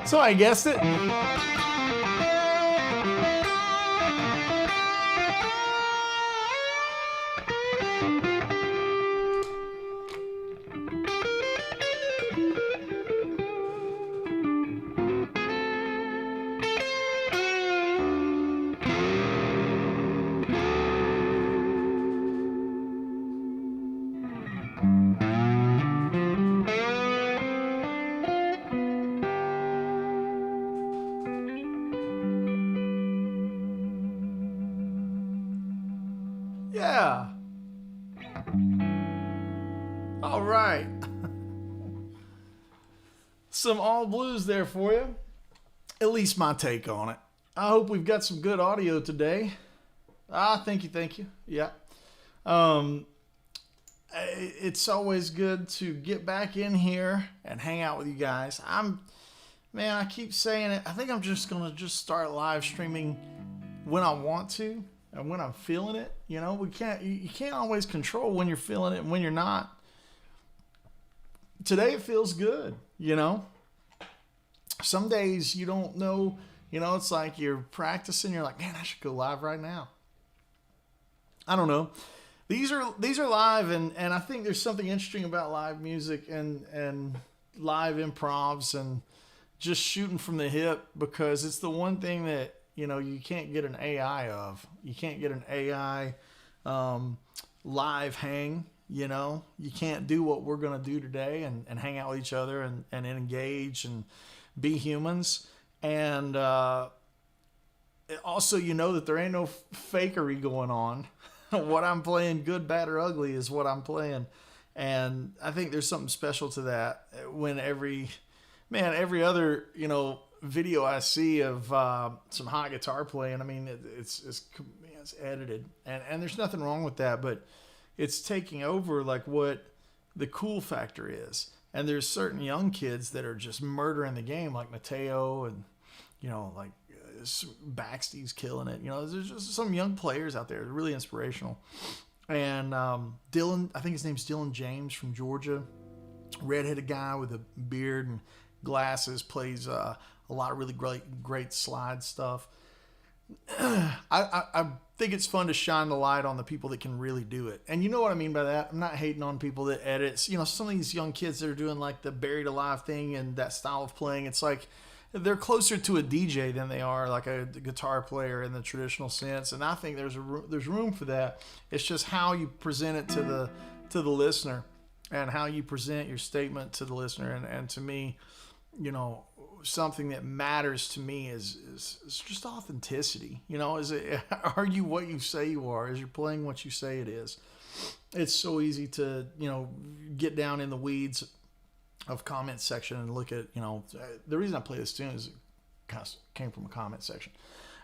So I guessed it. Yeah. All right. Some all blues there for you. At least my take on it. I hope we've got some good audio today. Thank you. Yeah. It's always good to get back in here and hang out with you guys. I keep saying it. I think I'm just going to start live streaming when I want to. And when I'm feeling it, you can't always control when you're feeling it and when you're not. Today it feels good, Some days you don't know, it's like you're practicing, you're like, man, I should go live right now. I don't know. These are live, and I think there's something interesting about live music and live improvs and just shooting from the hip, because it's the one thing that you can't get an AI of. You can't get an AI live hang, You can't do what we're going to do today and hang out with each other and engage and be humans. And also, that there ain't no fakery going on. What I'm playing, good, bad, or ugly, is what I'm playing. And I think there's something special to that when every other, video I see of some hot guitar playing, it's edited, and there's nothing wrong with that, but it's taking over like what the cool factor is. And there's certain young kids that are just murdering the game, like Mateo, and Baxty's killing it. There's just some young players out there, really inspirational. And Dylan, I think his name's Dylan James from Georgia, redheaded guy with a beard and glasses, plays a lot of really great slide stuff. I think it's fun to shine the light on the people that can really do it. And you know what I mean by that? I'm not hating on people that edit. Some of these young kids that are doing like the Buried Alive thing and that style of playing, it's like they're closer to a DJ than they are like a guitar player in the traditional sense. And I think there's room for that. It's just how you present it to the listener and how you present your statement to the listener. And to me, something that matters to me is just authenticity. Are you what you say you are? Is you playing what you say it is? It's so easy to, get down in the weeds of comment section and look at, the reason I play this tune is it kind of came from a comment section.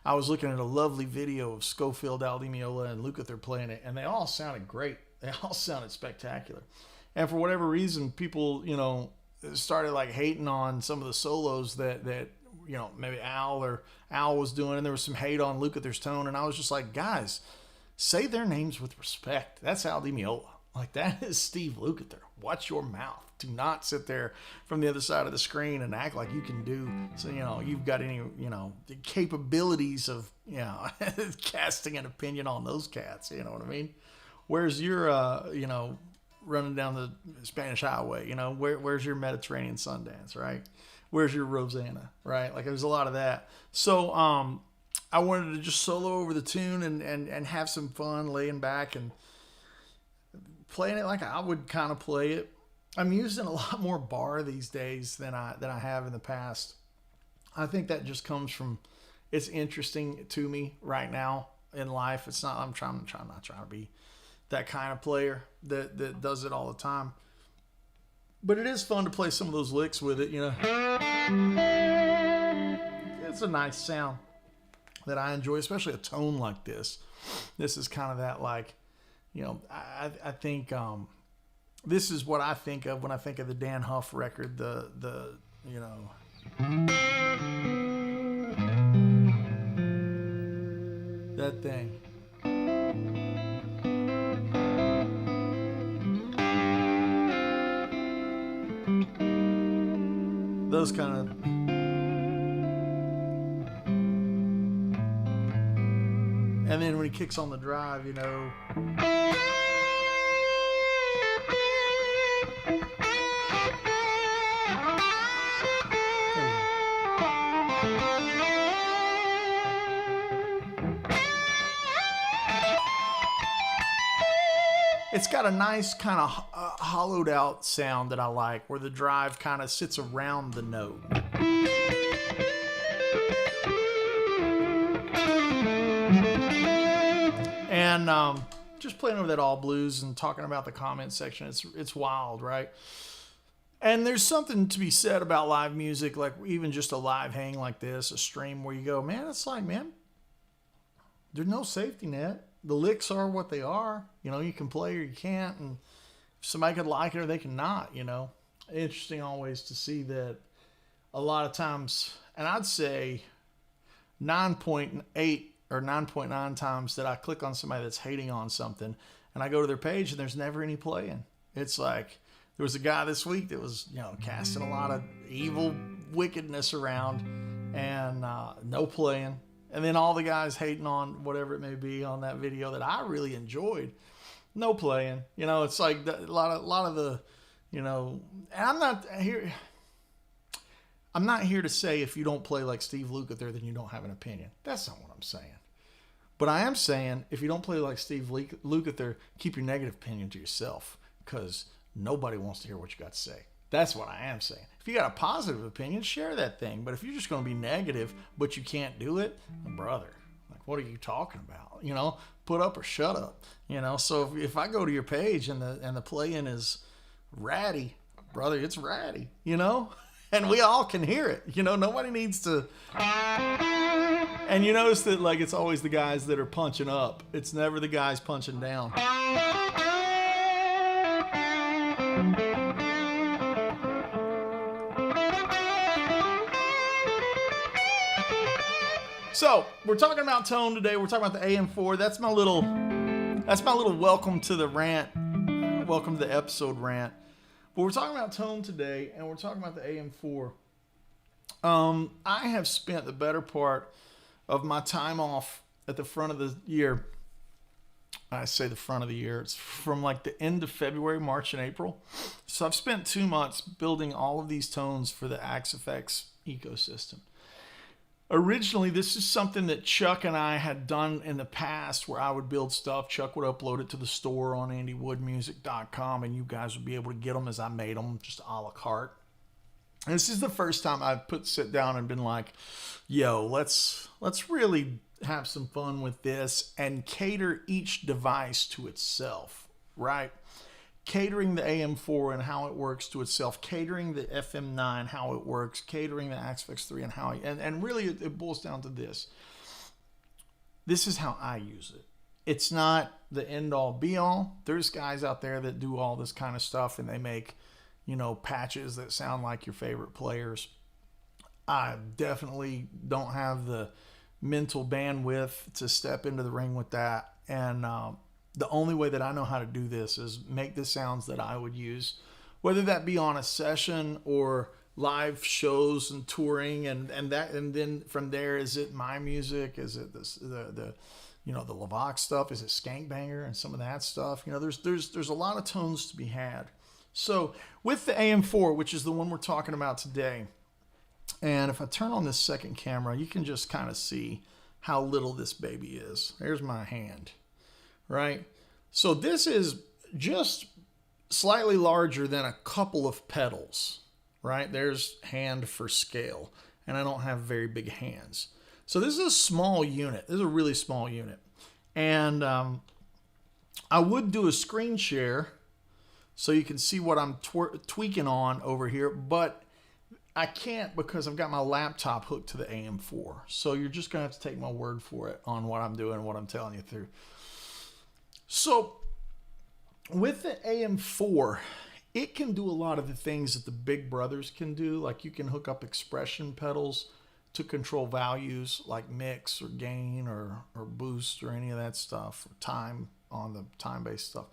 I was looking at a lovely video of Schofield, Aldimiola, and Lukather playing it, and they all sounded great. They all sounded spectacular. And for whatever reason, people, started like hating on some of the solos that maybe Al was doing, and there was some hate on Lukather's tone, and I was just like, guys, say their names with respect. That's Al Di Meola. Like, that is Steve Lukather. Watch your mouth. Do not sit there from the other side of the screen and act like you can do, so, you've got any, the capabilities of, casting an opinion on those cats. You know what I mean? Where's your, running down the Spanish highway? Where's your Mediterranean Sundance, right? Where's your Rosanna, right? Like, there's a lot of that. So, I wanted to just solo over the tune and have some fun laying back and playing it like I would kind of play it. I'm using a lot more bar these days than I have in the past. I think that just comes from, it's interesting to me right now in life. It's not, I'm not trying to be that kind of player that does it all the time. But it is fun to play some of those licks with it, It's a nice sound that I enjoy, especially a tone like this. This is kind of that, like, I think this is what I think of when I think of the Dan Huff record, that thing. Those kind of... And then when he kicks on the drive, it's got a nice kind of hollowed out sound that I like, where the drive kind of sits around the note. And just playing over that all blues and talking about the comment section, it's wild, right? And there's something to be said about live music, like even just a live hang like this, a stream where you go, man, it's like, man, there's no safety net. The licks are what they are. You can play or you can't, and somebody could like it or they can not. Interesting always to see that a lot of times, and I'd say 9.8 or 9.9 times that I click on somebody that's hating on something and I go to their page and there's never any playing. It's like, there was a guy this week that was, casting a lot of evil wickedness around and no playing. And then all the guys hating on whatever it may be on that video that I really enjoyed, no playing. It's like a lot of the, and I'm not here to say if you don't play like Steve Lukather, then you don't have an opinion. That's not what I'm saying. But I am saying, if you don't play like Steve Lukather, keep your negative opinion to yourself, because nobody wants to hear what you got to say. That's what I am saying. If you got a positive opinion, share that thing. But if you're just going to be negative, but you can't do it, brother, like, what are you talking about? Put up or shut up. So if I go to your page and the play-in is ratty, brother, it's ratty, and we all can hear it. Nobody needs to. And you notice that, like, it's always the guys that are punching up. It's never the guys punching down. So we're talking about tone today. We're talking about the AM4. That's my little welcome to the rant, welcome to the episode rant. But we're talking about tone today, and we're talking about the AM4. I have spent the better part of my time off at the front of the year. I say the front of the year. It's from like the end of February, March, and April. So I've spent 2 months building all of these tones for the Axe Effects ecosystem. Originally, this is something that Chuck and I had done in the past, where I would build stuff. Chuck would upload it to the store on andywoodmusic.com, and you guys would be able to get them as I made them, just a la carte. And this is the first time I've sit down and been like, yo, let's really have some fun with this and cater each device to itself, right? Catering the AM4 and how it works to itself, catering the FM9, how it works, catering the Axe Effects 3 and how, and really it boils down to this. This is how I use it. It's not the end all be all. There's guys out there that do all this kind of stuff and they make, patches that sound like your favorite players. I definitely don't have the mental bandwidth to step into the ring with that. And the only way that I know how to do this is make the sounds that I would use, whether that be on a session or live shows and touring, and then from there, is it my music? Is it the the Lavox stuff? Is it Skankbanger and some of that stuff? There's a lot of tones to be had. So with the AM4, which is the one we're talking about today, and if I turn on this second camera, you can just kind of see how little this baby is. There's my hand, right? So this is just slightly larger than a couple of pedals, right? There's hand for scale, and I don't have very big hands. So this is a small unit. This is a really small unit. And I would do a screen share so you can see what I'm tweaking on over here, but I can't because I've got my laptop hooked to the AM4. So you're just going to have to take my word for it on what I'm doing and what I'm telling you through. So with the AM4, it can do a lot of the things that the big brothers can do. Like you can hook up expression pedals to control values like mix or gain or boost or any of that stuff, or time on the time-based stuff.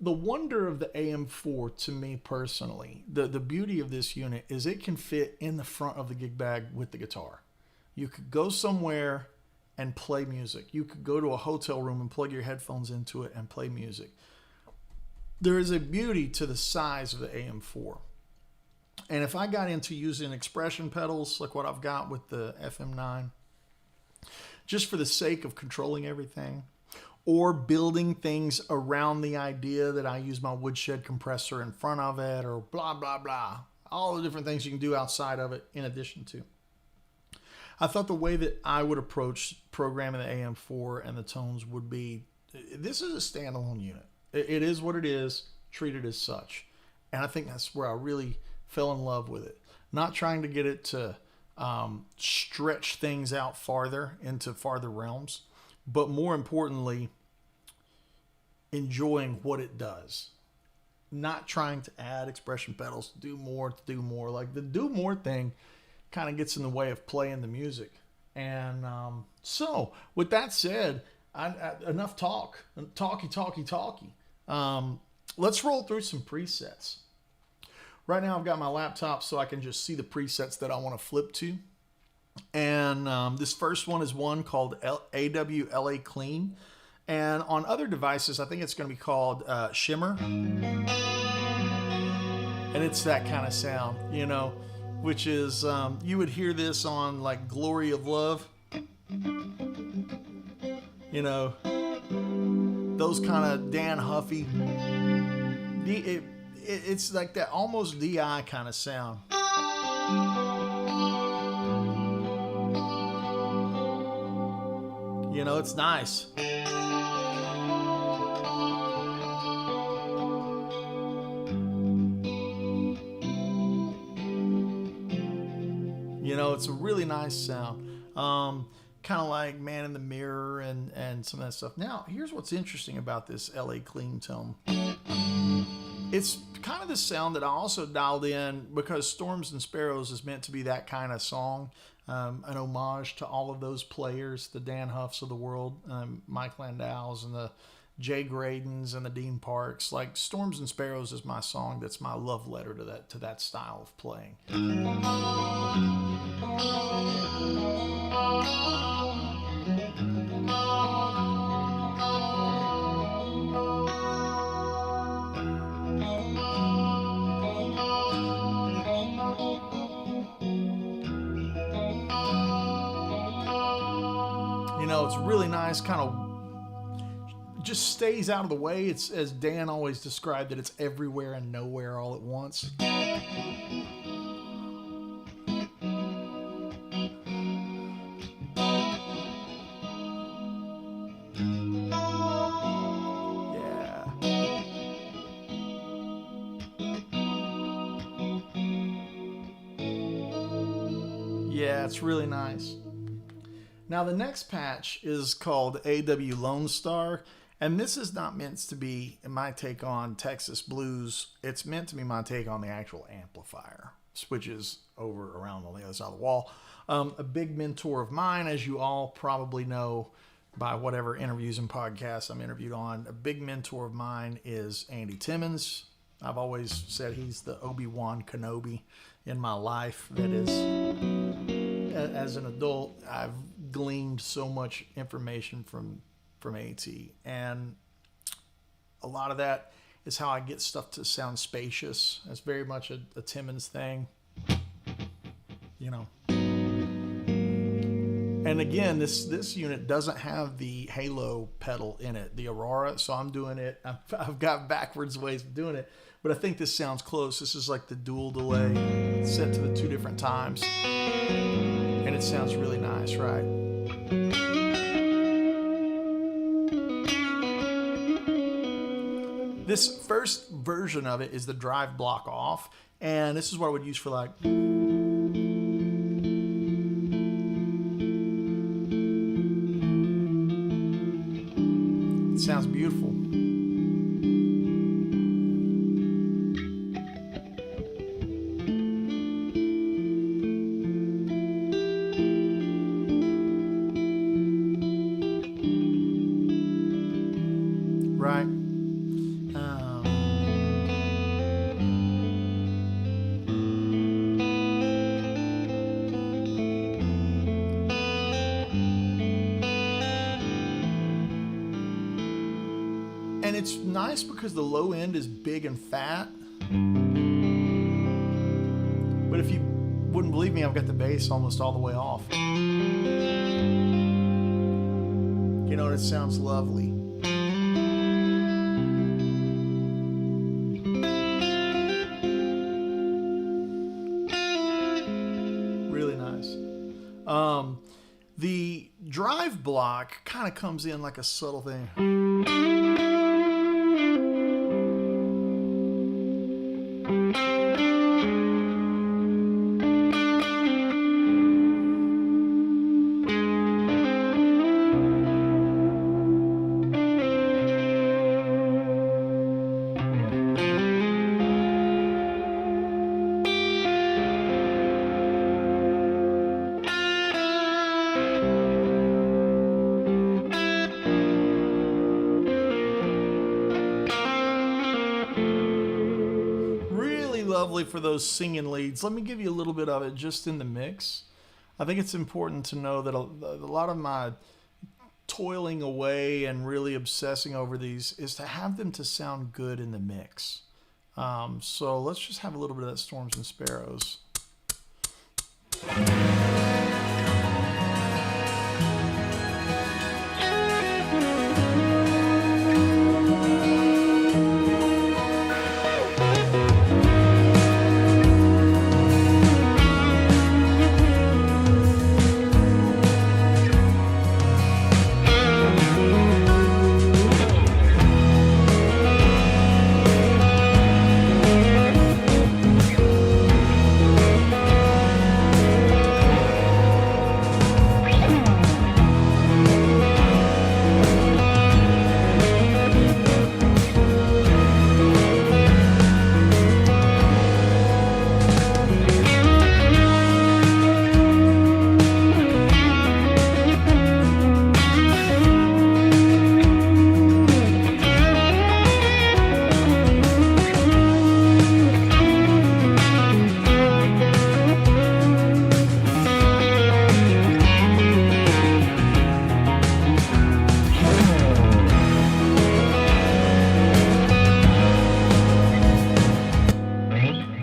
The wonder of the AM4 to me personally, the beauty of this unit is it can fit in the front of the gig bag with the guitar. You could go somewhere and play music. You could go to a hotel room and plug your headphones into it and play music. There is a beauty to the size of the AM4. And if I got into using expression pedals like what I've got with the FM9, just for the sake of controlling everything, or building things around the idea that I use my Woodshed compressor in front of it, or blah, blah, blah. All the different things you can do outside of it in addition to. I thought the way that I would approach programming the AM4 and the tones would be, this is a standalone unit. It is what it is, treat it as such. And I think that's where I really fell in love with it. Not trying to get it to stretch things out farther into farther realms, but more importantly, enjoying what it does. Not trying to add expression pedals, to do more. Like the do more thing kind of gets in the way of playing the music. And so with that said, enough talky. Let's roll through some presets. Right now I've got my laptop so I can just see the presets that I want to flip to. And this first one is one called AWLA Clean. And on other devices, I think it's going to be called Shimmer. And it's that kind of sound, which is, you would hear this on like Glory of Love. Those kind of Dan Huffy. It's like that almost DI kind of sound. It's nice. It's a really nice sound. Kind of like Man in the Mirror and some of that stuff. Now, here's what's interesting about this LA Clean tone. It's kind of the sound that I also dialed in because Storms and Sparrows is meant to be that kind of song. An homage to all of those players, the Dan Huffs of the world, Mike Landau's and the Jay Gradens and the Dean Parks. Like Storms and Sparrows is my song that's my love letter to that style of playing. It's really nice, kind of just stays out of the way. It's, as Dan always described it, it's everywhere and nowhere all at once. Yeah, it's really nice. Now the next patch is called AW Lone Star, and this is not meant to be my take on Texas blues. It's meant to be my take on the actual amplifier. switches over around on the other side of the wall. A big mentor of mine, as you all probably know by whatever interviews and podcasts I'm interviewed on, a big mentor of mine is Andy Timmons. I've always said he's the Obi-Wan Kenobi in my life. That is, as an adult, I've gleaned so much information from AT, and a lot of that is how I get stuff to sound spacious. That's very much a Timmons thing, you know. And again, this unit doesn't have the halo pedal in it, the Aurora, so I'm doing it. I've got backwards ways of doing it, but I think this sounds close. This is like the dual delay set to the 2 different times, and it sounds really nice, right? This first version of it is the drive block off, and this is what I would use for like... It sounds beautiful. Right. And it's nice because the low end is big and fat. But if you wouldn't believe me, I've got the bass almost all the way off. You know, and it sounds lovely. Really nice. The drive block kind of comes in like a subtle thing. Lovely for those singing leads. Let me give you a little bit of it just in the mix. I think it's important to know that a lot of my toiling away and really obsessing over these is to have them to sound good in the mix. So let's just have a little bit of that Storms and Sparrows.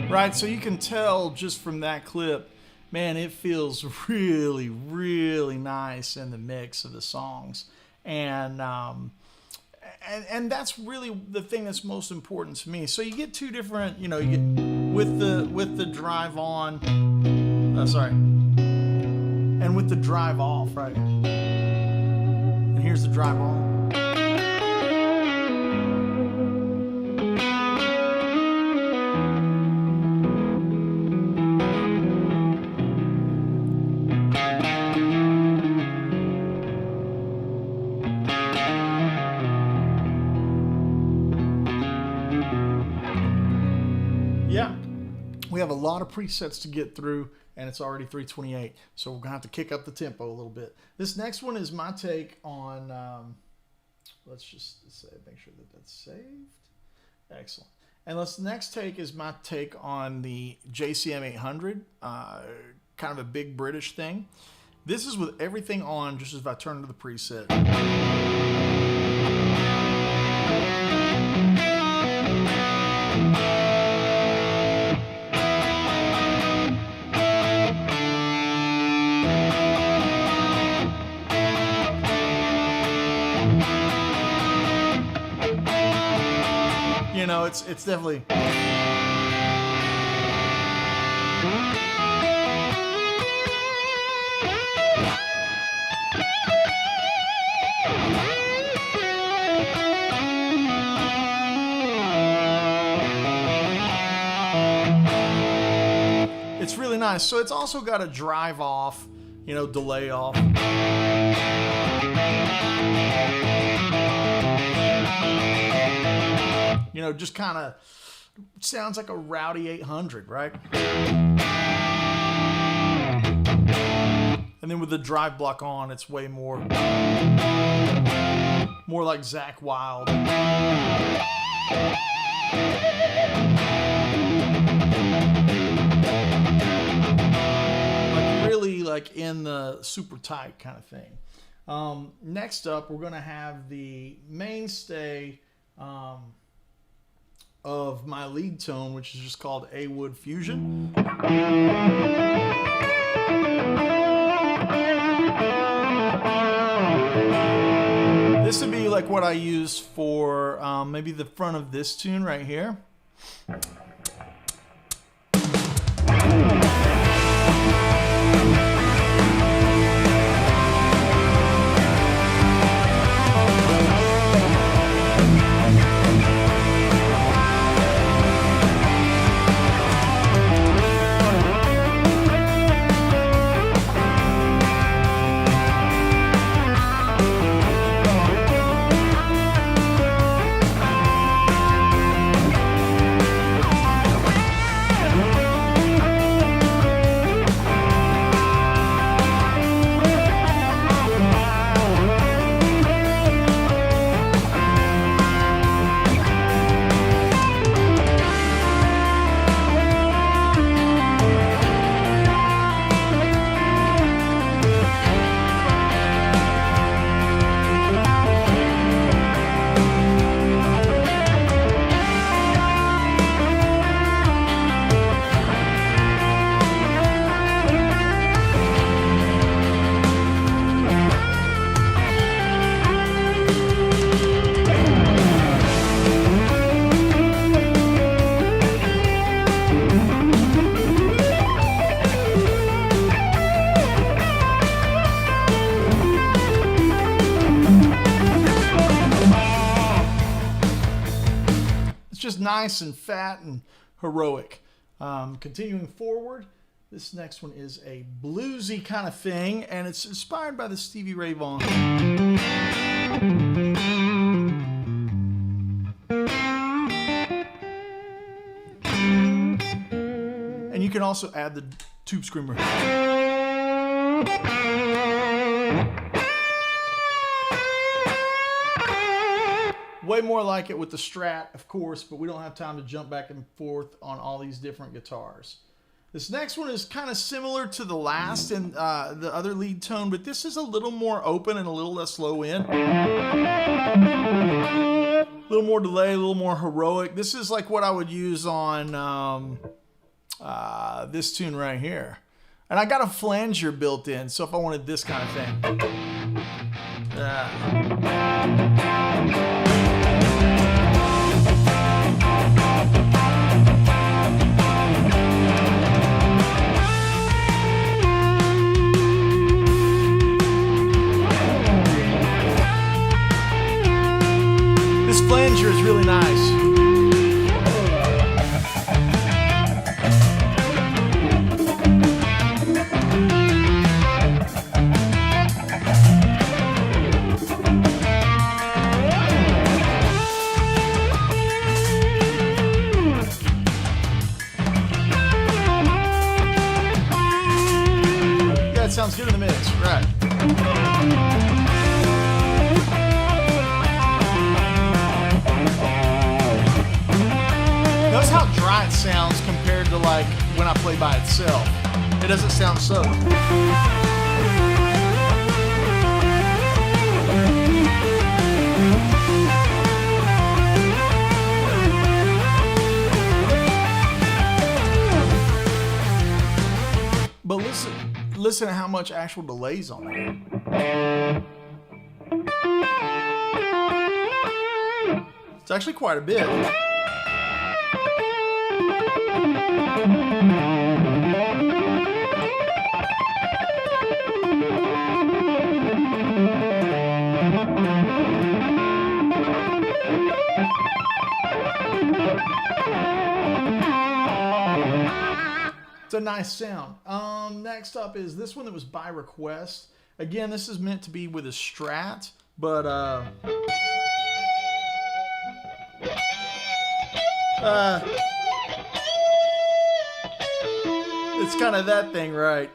Right, so you can tell just from that clip, man, it feels really, really nice in the mix of the songs, and that's really the thing that's most important to me. So you get 2 different, you know, you get with the drive on, and with the drive off, right? And here's the drive on. We have a lot of presets to get through, and it's already 3:28, so we're gonna have to kick up the tempo a little bit. This next one is my take on. Let's just say, make sure that that's saved. Excellent. And next take is my take on the JCM 800, kind of a big British thing. This is with everything on, just as if I turn to the preset. You know, it's definitely. It's really nice. So it's also got a drive off, you know, delay off. You know, just kind of sounds like a rowdy 800, right? And then with the drive block on, it's way more like Zakk Wylde. Like really like in the super tight kind of thing. Next up, we're going to have the mainstay of my lead tone, which is just called A Wood Fusion. This would be like what I use for maybe the front of this tune right here. Nice and fat and heroic. Continuing forward, this next one is a bluesy kind of thing, and it's inspired by the Stevie Ray Vaughan. And you can also add the tube screamer. Way more like it with the Strat, of course, but we don't have time to jump back and forth on all these different guitars. This next one is kind of similar to the last and the other lead tone, but this is a little more open and a little less low end. A little more delay, a little more heroic. This is like what I would use on this tune right here. And I got a flanger built in, so if I wanted this kind of thing. This flanger is really nice. mix, right. Notice how dry it sounds compared to like when I play by itself. It doesn't sound so. But listen to how much actual delay's on it. It's actually quite a bit. It's a nice sound. Next up is this one that was by request. Again, this is meant to be with a Strat, but it's kind of that thing, right?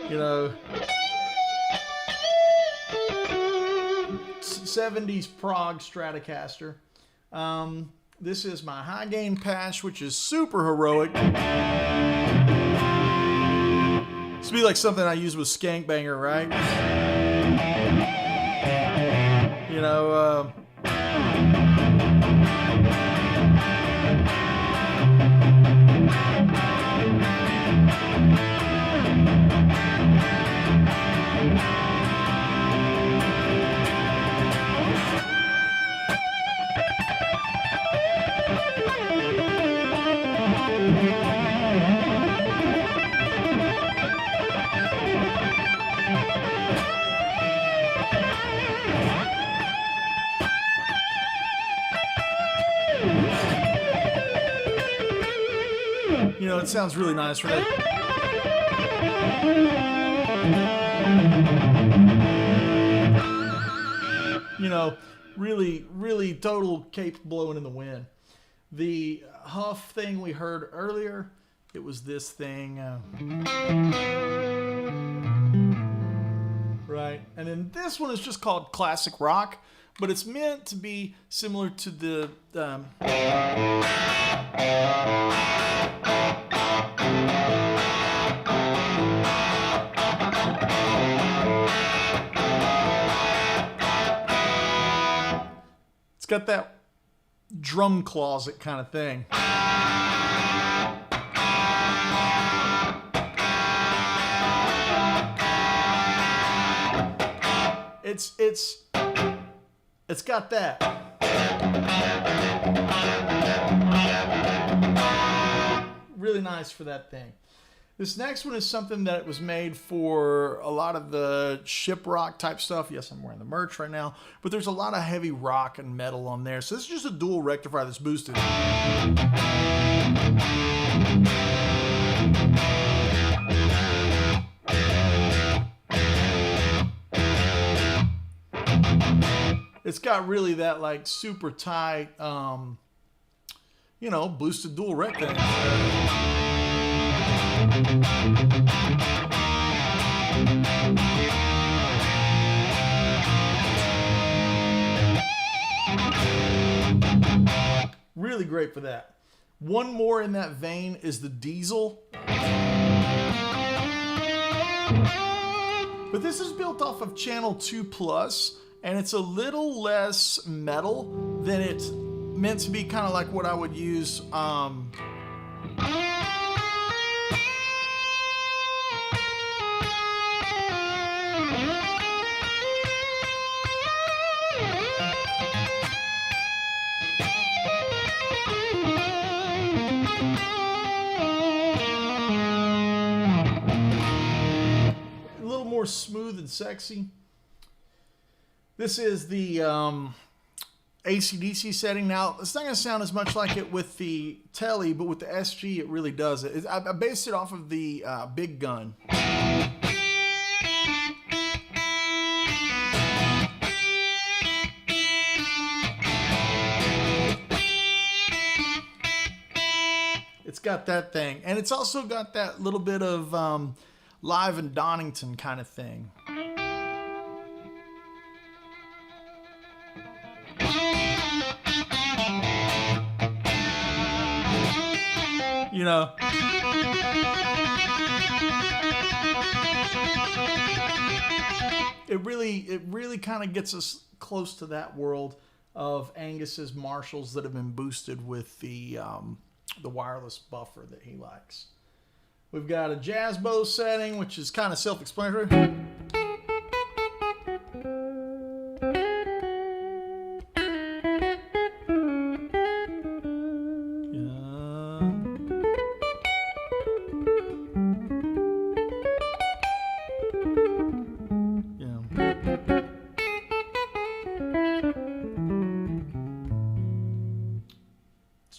You know, 70s prog Stratocaster. This is my high gain patch, which is super heroic. This would be like something I use with Skank Banger, right? You know, you know, it sounds really nice, right? You know, really total cape blowing in the wind. The huff thing we heard earlier, it was this thing. Right. And then this one is just called Classic Rock, but it's meant to be similar to the... It's got that drum closet kind of thing. It's got that. Really nice for that thing. This next one is something that was made for a lot of the ship rock type stuff. Yes, I'm wearing the merch right now, but there's a lot of heavy rock and metal on there. So this is just a dual rectifier that's boosted. It's got really that like super tight, you know, boosted dual rec thing. Really great for that. One more in that vein is the Diesel. But this is built off of channel 2+, and it's a little less metal than it's meant to be, kind of like what I would use more smooth and sexy. This is the AC/DC setting. Now, it's not going to sound as much like it with the Telly, but with the SG, it really does. I based it off of the Big Gun. got that thing. And it's also got that little bit of Live in Donington kind of thing. You know, it really kind of gets us close to that world of Angus's Marshalls that have been boosted with the wireless buffer that he likes. We've got a jazz bow setting, which is kind of self-explanatory.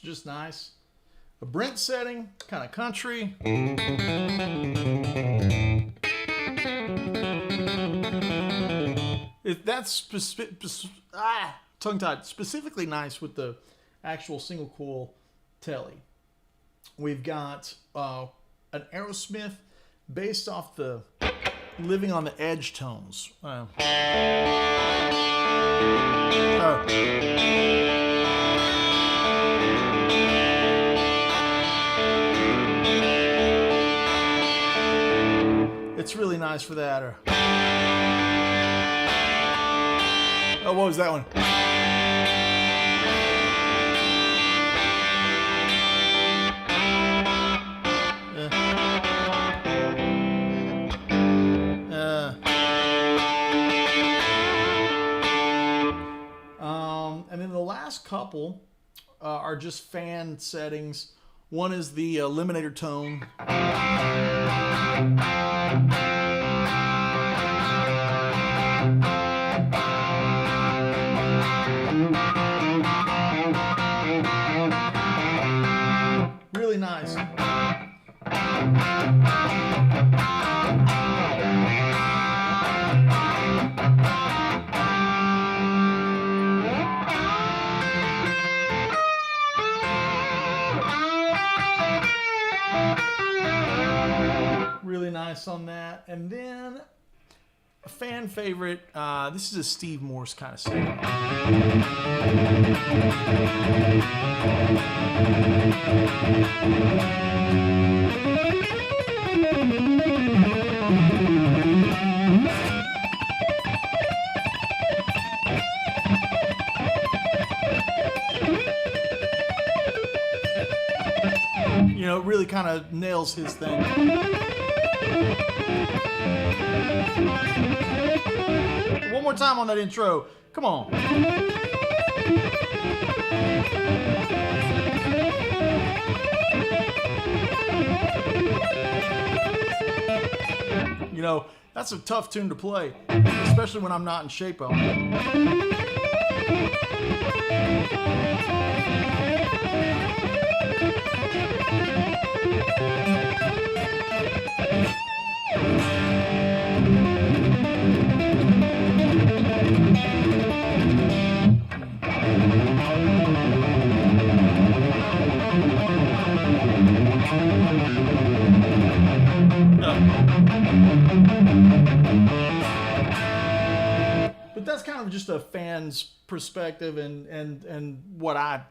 Just nice. A Brent setting, kind of country. If that's tongue-tied, specifically nice with the actual single coil telly. We've got an Aerosmith based off the Living on the Edge tones. It's really nice for that. Oh, what was that one? And then the last couple are just fan settings. One is the Eliminator tone. Really nice. Really nice on that. And then a fan favorite, this is a Steve Morse kind of setting. You know, it really kind of nails his thing. One more time on that intro. Come on. You know, that's a tough tune to play, especially when I'm not in shape on it. But that's kind of just a fan's perspective and what I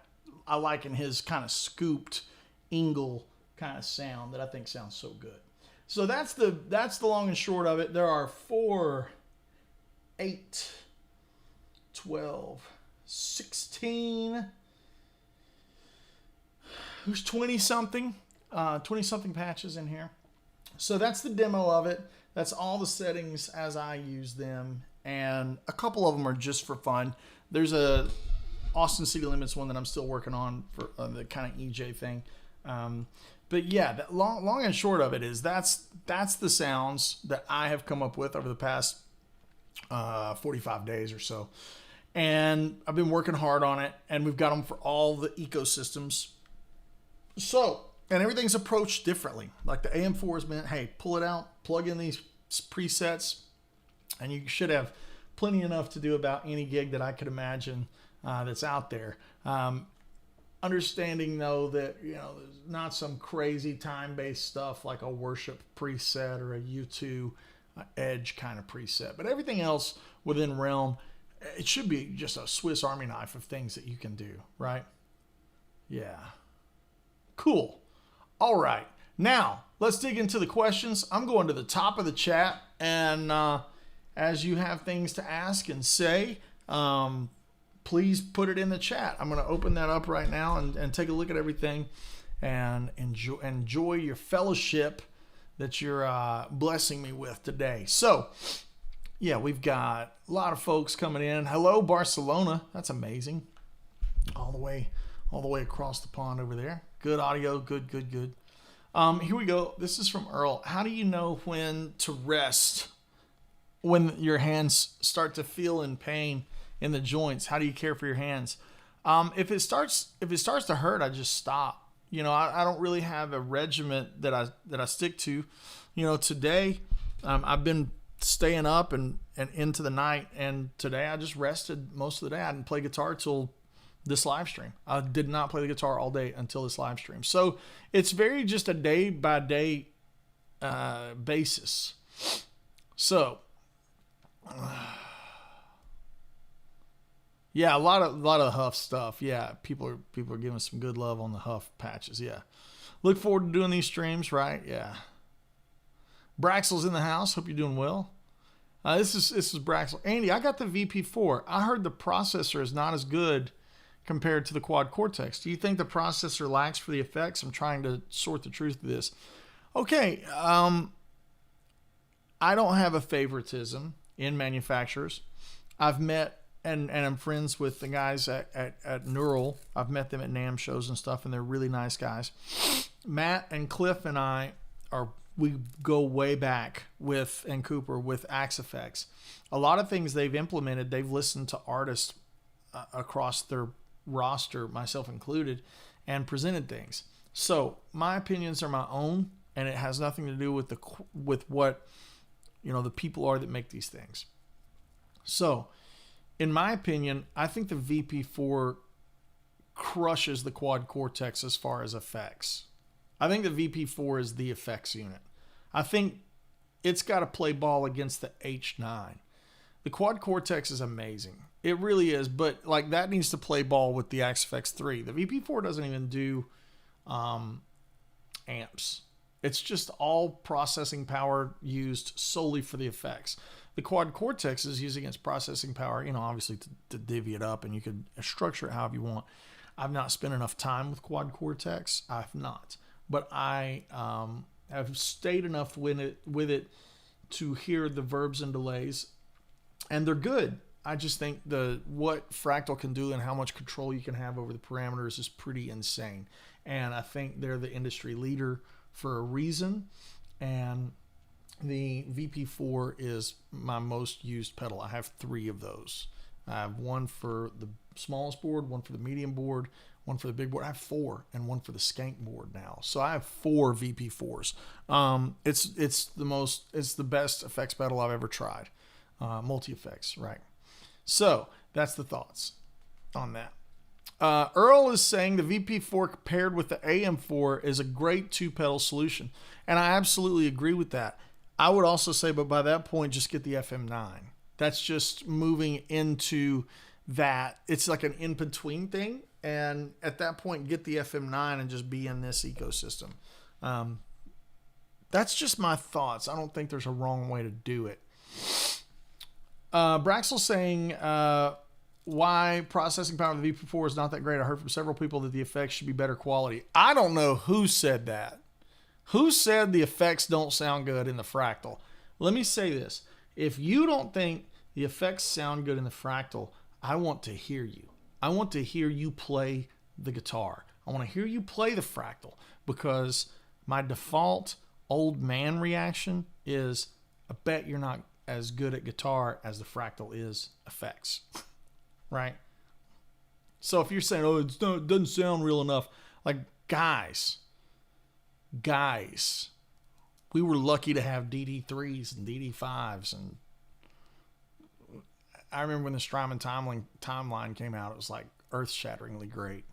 like in his kind of scooped Ingle kind of sound that I think sounds so good. So that's the long and short of it. There are 4, 8, 12, 16. There's 20-something patches in here. So that's the demo of it. That's all the settings as I use them. And a couple of them are just for fun. There's a Austin City Limits one that I'm still working on for the kind of EJ thing. But yeah, that long and short of it is that's the sounds that I have come up with over the past 45 days or so. And I've been working hard on it, and we've got them for all the ecosystems. So, and everything's approached differently. Like the AM4 has been, hey, pull it out, plug in these presets, and you should have plenty enough to do about any gig that I could imagine that's out there. understanding though that, there's not some crazy time-based stuff like a worship preset or a U2 edge kind of preset, but everything else within realm, it should be just a Swiss Army knife of things that you can do, right? Yeah. Cool. All right. Now, let's dig into the questions. I'm going to the top of the chat, and as you have things to ask and say, please put it in the chat. I'm going to open that up right now and take a look at everything and enjoy your fellowship that you're blessing me with today. So, yeah, we've got a lot of folks coming in. Hello, Barcelona. That's amazing. All the way across the pond over there. Good audio. Good. Here we go. This is from Earl. How do you know when to rest when your hands start to feel in pain in the joints? How do you care for your hands? If it starts to hurt, I just stop. I don't really have a regiment that I stick to. Today I've been staying up and into the night, and today I just rested most of the day. I didn't play guitar till this live stream. I did not play the guitar all day until this live stream. So it's very just a day by day basis. So yeah, a lot of Huff stuff. Yeah, people are giving some good love on the Huff patches. Yeah, look forward to doing these streams. Right? Yeah. Braxel's in the house. Hope you're doing well. This is Braxel. Andy, I got the VP4. I heard the processor is not as good compared to the Quad Cortex. Do you think the processor lacks for the effects? I'm trying to sort the truth of this. Okay, I don't have a favoritism in manufacturers. I've met and I'm friends with the guys at Neural. I've met them at NAMM shows and stuff, and they're really nice guys. Matt and Cliff and I we go way back and Cooper with Axe Effects. A lot of things they've implemented, they've listened to artists across their roster, myself included, and presented things. So my opinions are my own, and it has nothing to do with what the people are that make these things. So in my opinion, I think the VP4 crushes the Quad Cortex as far as effects. I think the VP4 is the effects unit. I think it's got to play ball against the H9. The Quad Cortex is amazing. It really is, but that needs to play ball with the Axe FX 3. The VP4 doesn't even do amps. It's just all processing power used solely for the effects. The Quad Cortex is using its processing power, obviously to divvy it up, and you could structure it however you want. I've not spent enough time with Quad Cortex. I've not. But I have stayed enough with it to hear the verbs and delays, and they're good. I just think what Fractal can do and how much control you can have over the parameters is pretty insane. And I think they're the industry leader for a reason. And the VP4 is my most used pedal. I have 3 of those. I have one for the smallest board, one for the medium board, one for the big board. I have 4, and one for the skank board now. So I have 4 VP4s. It's the best effects pedal I've ever tried. Multi-effects, right? So that's the thoughts on that. Earl is saying the VP4 paired with the AM4 is a great 2-pedal solution. And I absolutely agree with that. I would also say, but by that point, just get the FM9. That's just moving into that. It's like an in-between thing. And at that point, get the FM9 and just be in this ecosystem. That's just my thoughts. I don't think there's a wrong way to do it. Braxel saying why processing power of the VP4 is not that great. I heard from several people that the effects should be better quality. I don't know who said that. Who said the effects don't sound good in the Fractal? Let me say this. If you don't think the effects sound good in the Fractal, I want to hear you. I want to hear you play the guitar. I want to hear you play the Fractal, because my default old man reaction is, I bet you're not as good at guitar as the Fractal is effects, right? So if you're saying, oh, it doesn't sound real enough, guys, we were lucky to have DD3s and DD5s, and I remember when the Strymon timeline came out, it was earth-shatteringly great.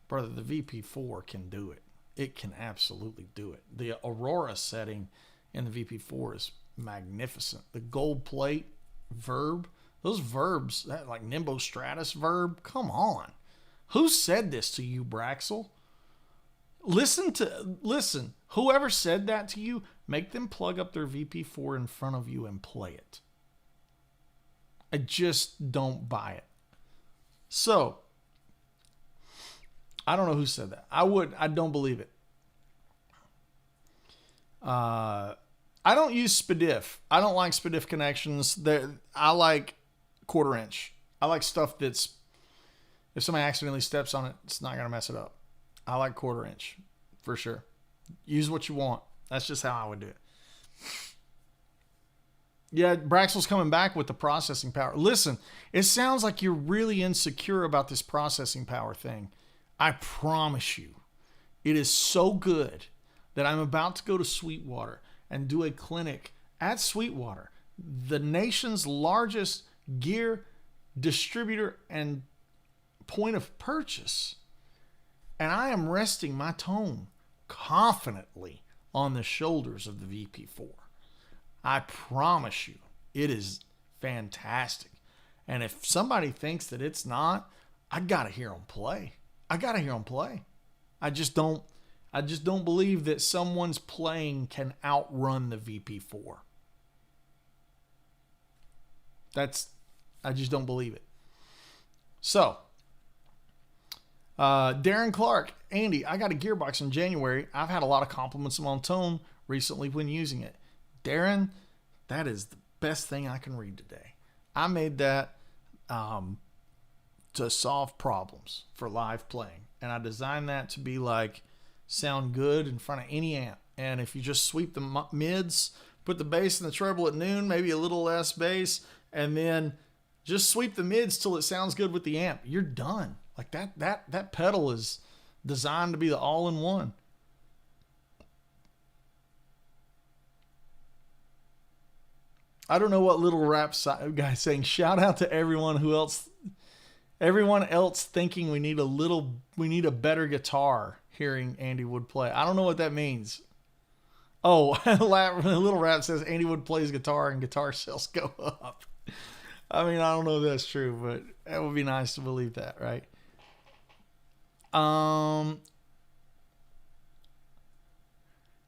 Brother, the VP4 can do it. It can absolutely do it. The Aurora setting in the VP4 is magnificent. The gold plate verb, those verbs, that like Nimbo Stratus verb, come on. Who said this to you, Braxel? Listen, whoever said that to you, make them plug up their VP4 in front of you and play it. I just don't buy it. So, I don't know who said that. I don't believe it. I don't use SPDIF. I don't like SPDIF connections. I like 1/4 inch. I like stuff that's, if somebody accidentally steps on it, it's not going to mess it up. I like 1/4 inch for sure. Use what you want. That's just how I would do it. Yeah, Braxel's coming back with the processing power. Listen, it sounds like you're really insecure about this processing power thing. I promise you, it is so good that I'm about to go to Sweetwater and do a clinic at Sweetwater, the nation's largest gear distributor and point of purchase. And I am resting my tone confidently on the shoulders of the VP4. I promise you, it is fantastic. And if somebody thinks that it's not, I gotta hear them play. I just don't believe that someone's playing can outrun the VP4. I just don't believe it. So, Darren Clark, Andy, I got a gearbox in January. I've had a lot of compliments on tone recently when using it. Darren, that is the best thing I can read today. I made that to solve problems for live playing. And I designed that to be like, sound good in front of any amp. And if you just sweep the mids, put the bass and the treble at noon, maybe a little less bass, and then just sweep the mids till it sounds good with the amp, you're done. Like that pedal is designed to be the all-in-one. I don't know what little rap guy's saying. Shout out to everyone else thinking we need a better guitar hearing Andy Wood play. I don't know what that means. Oh, little rap says Andy Wood plays guitar and guitar sales go up. I mean, I don't know if that's true, but that would be nice to believe that, right?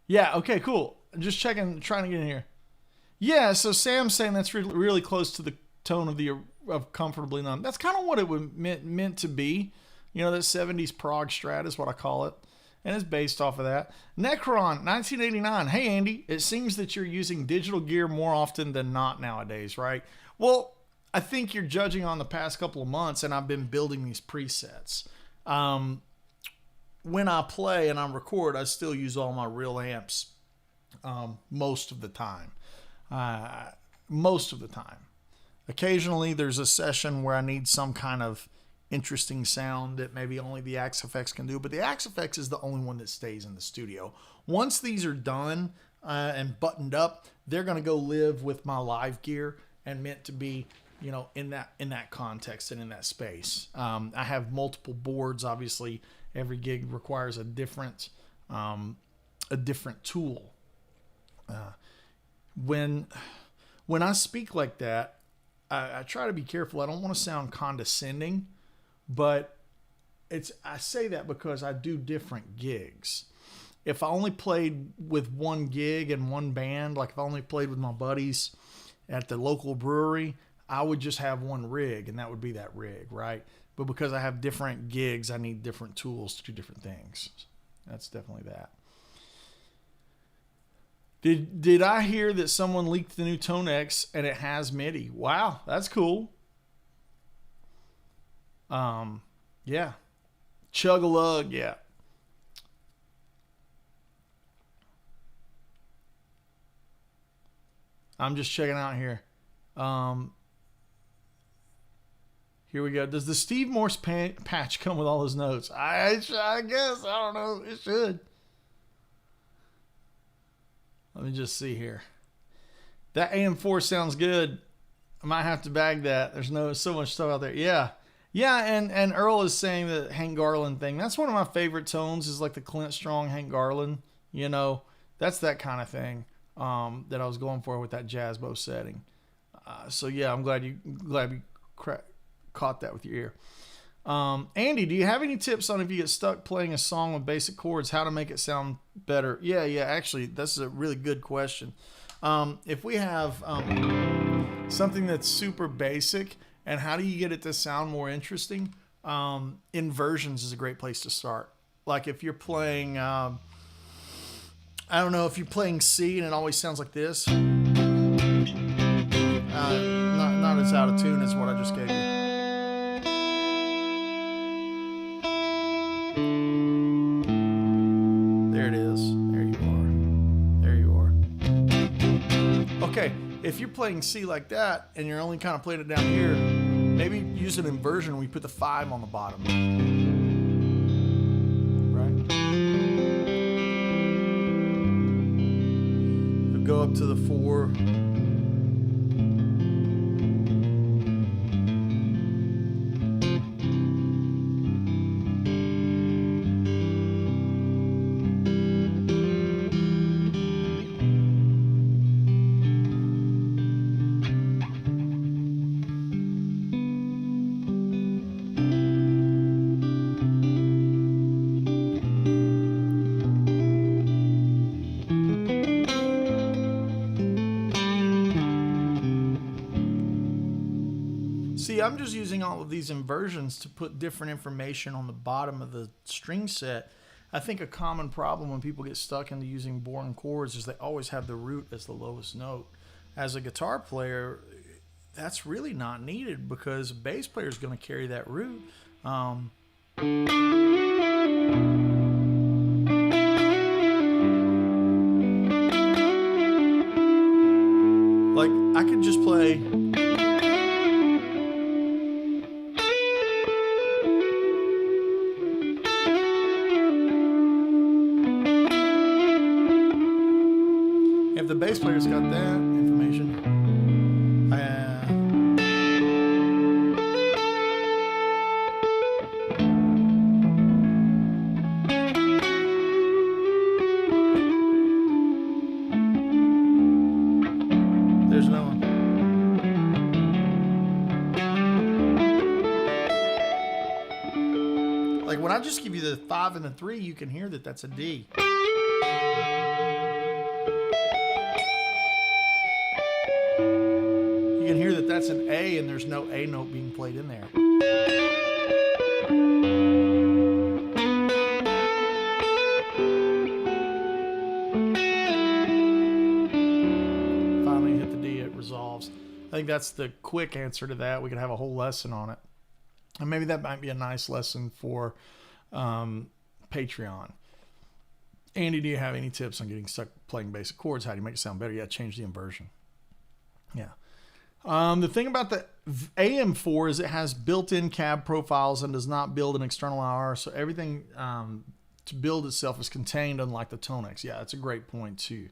Yeah, okay, cool. Just trying to get in here. Yeah, so Sam's saying that's really close to the tone of Comfortably Numb. That's kind of what it was meant to be. You know, that 70s prog strat is what I call it. And it's based off of that. Necron, 1989. Hey, Andy, it seems that you're using digital gear more often than not nowadays, right? Well, I think you're judging on the past couple of months, and I've been building these presets. When I play and I record, I still use all my real amps most of the time. Occasionally there's a session where I need some kind of interesting sound that maybe only the Axe-Fx can do, but the Axe-Fx is the only one that stays in the studio. Once these are done and buttoned up, they're going to go live with my live gear and meant to be, you know, in that context and in that space. I have multiple boards. Obviously, every gig requires a different tool. When I speak like that, I try to be careful. I don't want to sound condescending, but I say that because I do different gigs. If I only played with one gig and one band, like if I only played with my buddies at the local brewery, I would just have one rig, and that would be that rig, right? But because I have different gigs, I need different tools to do different things. That's definitely that. Did I hear that someone leaked the new Tone X and it has MIDI? Wow, that's cool. Yeah. Chug-a-lug, yeah. I'm just checking out here. Here we go. Does the Steve Morse patch come with all his notes? I guess. I don't know. It should. Let me just see here. That AM4 sounds good. I might have to bag that. There's so much stuff out there. Yeah. Yeah, and Earl is saying the Hank Garland thing. That's one of my favorite tones, is like the Clint Strong, Hank Garland. You know, that's that kind of thing that I was going for with that jazz bow setting. So yeah, I'm glad you caught that with your ear. Andy, do you have any tips on if you get stuck playing a song with basic chords, how to make it sound better? Yeah, actually, that's a really good question. If we have something that's super basic, and how do you get it to sound more interesting? Inversions is a great place to start. Like if you're playing, I don't know, if you're playing C and it always sounds like this, not as out of tune as what I just gave you. There it is. There you are. Okay, if you're playing C like that and you're only kind of playing it down here, maybe use an inversion where you put the 5 on the bottom. Right? Go up to the 4. See, I'm just using all of these inversions to put different information on the bottom of the string set. I think a common problem when people get stuck into using boring chords is they always have the root as the lowest note. As a guitar player, that's really not needed because a bass player is going to carry that root. Like, I could just play... If the bass player's got that information, there's no one. Like when I just give you the 5 and the 3, you can hear that that's a D. You can hear that that's an A and there's no A note being played in there. Finally hit the D, it resolves. I think that's the quick answer to that. We could have a whole lesson on it. And maybe that might be a nice lesson for Patreon. Andy, do you have any tips on getting stuck playing basic chords? How do you make it sound better? Yeah, change the inversion. Yeah. The thing about the AM4 is it has built-in cab profiles and does not build an external IR, so everything to build itself is contained, unlike the Tonex. Yeah, that's a great point too.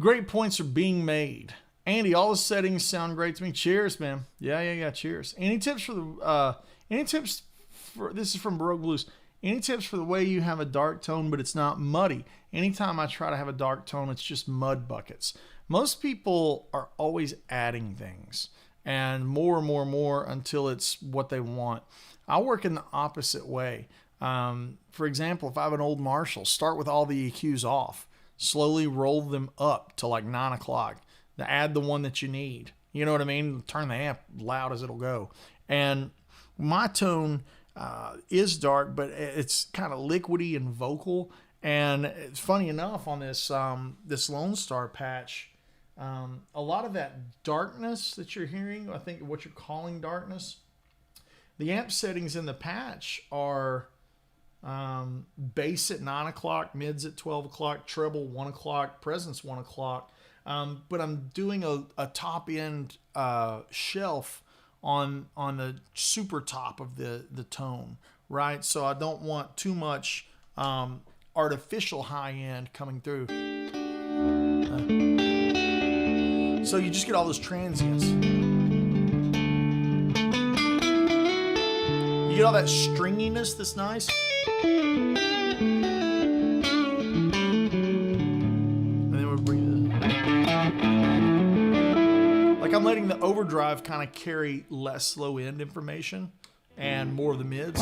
Great points are being made. Andy, all the settings sound great to me. Cheers, man. Yeah. Cheers. Any tips for the? This is from Baroque Blues. Any tips for the way you have a dark tone, but it's not muddy? Anytime I try to have a dark tone, it's just mud buckets. Most people are always adding things and more until it's what they want. I work in the opposite way. For example, if I have an old Marshall, start with all the EQs off. Slowly roll them up to like 9 o'clock. Add the one that you need. You know what I mean? Turn the amp loud as it'll go. And my tone is dark, but it's kind of liquidy and vocal. And it's funny enough on this this Lone Star patch, a lot of that darkness that you're hearing, I think what you're calling darkness, the amp settings in the patch are bass at 9 o'clock, mids at 12 o'clock, treble 1 o'clock, presence 1 o'clock. But I'm doing a top end shelf on the super top of the tone, right? So I don't want too much artificial high end coming through. So you just get all those transients. You get all that stringiness that's nice. And then we'll bring it. Like I'm letting the overdrive kind of carry less low end information and more of the mids.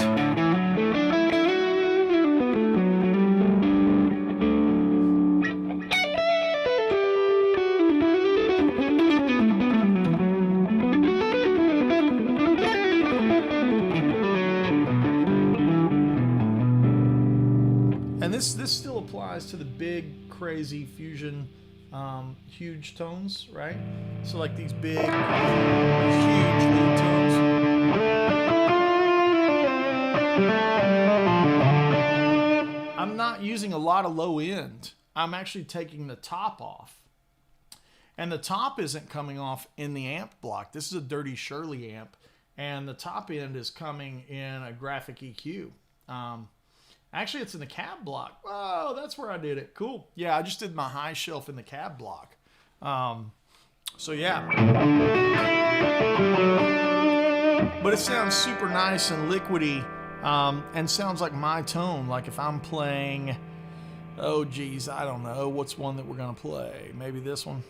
And this still applies to the big, crazy fusion, huge tones, right? So like these big, huge lead tones. I'm not using a lot of low end. I'm actually taking the top off. And the top isn't coming off in the amp block. This is a Dirty Shirley amp. And the top end is coming in a graphic EQ. Actually, it's in the cab block. Oh, that's where I did it. Cool. Yeah, I just did my high shelf in the cab block. So yeah. But it sounds super nice and liquidy, and sounds like my tone. Like if I'm playing, oh geez, I don't know. What's one that we're going to play? Maybe this one.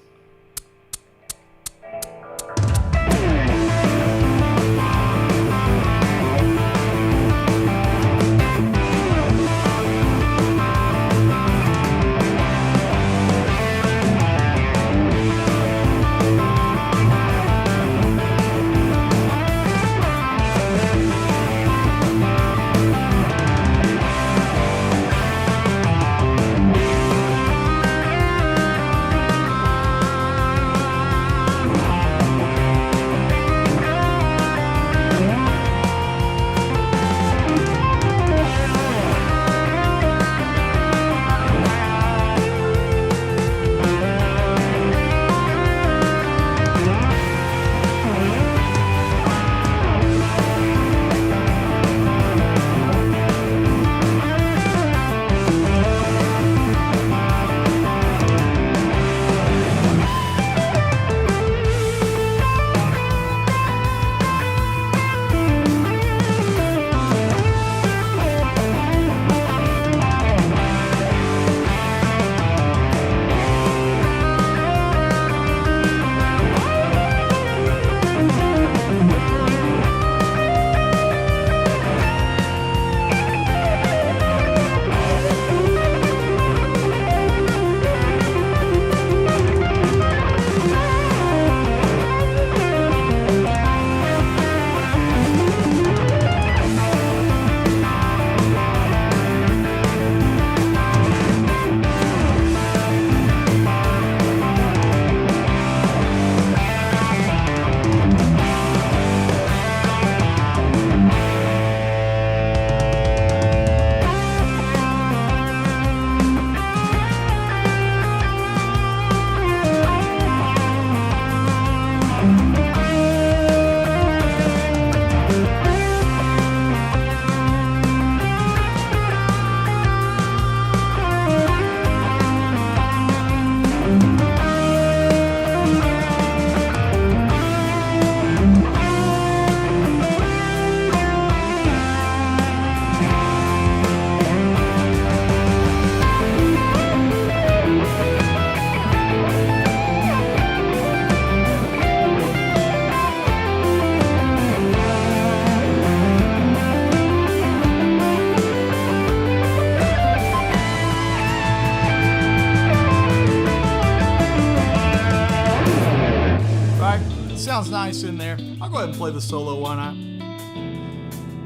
Sounds nice in there. I'll go ahead and play the solo, why not?